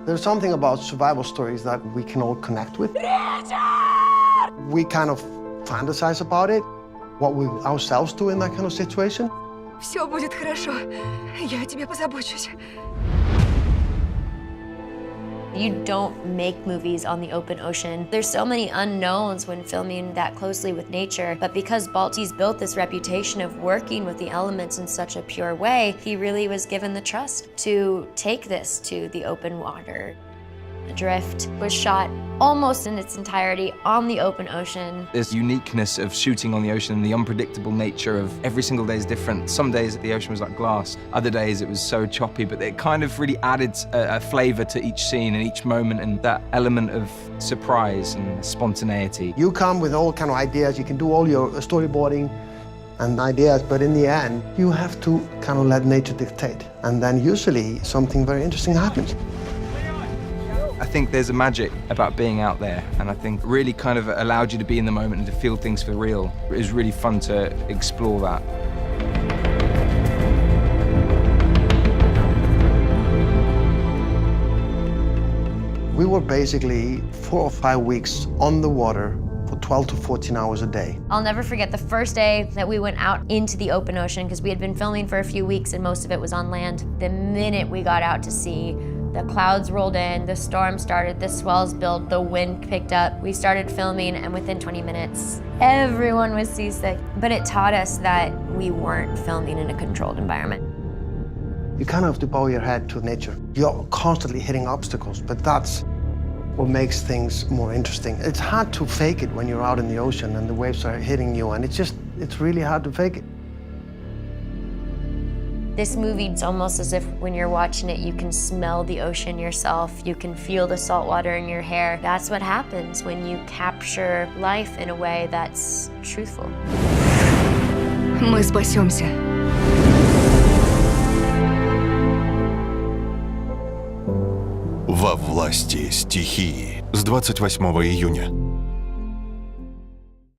There's something about survival stories that we can all connect with. We kind of fantasize about it, what we ourselves do in that kind of situation. Все будет хорошо. Я о тебе позабочусь. You don't make movies on the open ocean. There's so many unknowns when filming that closely with nature, but because Balti's built this reputation of working with the elements in such a pure way, he really was given the trust to take this to the open water. Adrift was shot almost in its entirety on the open ocean. There's uniqueness of shooting on the ocean, the unpredictable nature of every single day is different. Some days the ocean was like glass, other days it was so choppy, but it kind of really added a flavor to each scene and each moment, and that element of surprise and spontaneity. You come with all kind of ideas, you can do all your storyboarding and ideas, but in the end, you have to kind of let nature dictate. And then usually something very interesting happens. I think there's a magic about being out there, and I think really kind of allowed you to be in the moment and to feel things for real. It was really fun to explore that. We were basically 4 or 5 weeks on the water for 12 to 14 hours a day. I'll never forget the first day that we went out into the open ocean, because we had been filming for a few weeks and most of it was on land. The minute we got out to sea, the clouds rolled in, the storm started, the swells built, the wind picked up. We started filming, and within 20 minutes, everyone was seasick. But it taught us that we weren't filming in a controlled environment. You kind of have to bow your head to nature. You're constantly hitting obstacles, but that's what makes things more interesting. It's hard to fake it when you're out in the ocean and the waves are hitting you, and it's really hard to fake it. This movie, it's almost as if when you're watching it, you can smell the ocean yourself. You can feel the salt water in your hair. That's what happens when you capture life in a way that's truthful. Мы спасемся. Во власти стихии с 28 июня.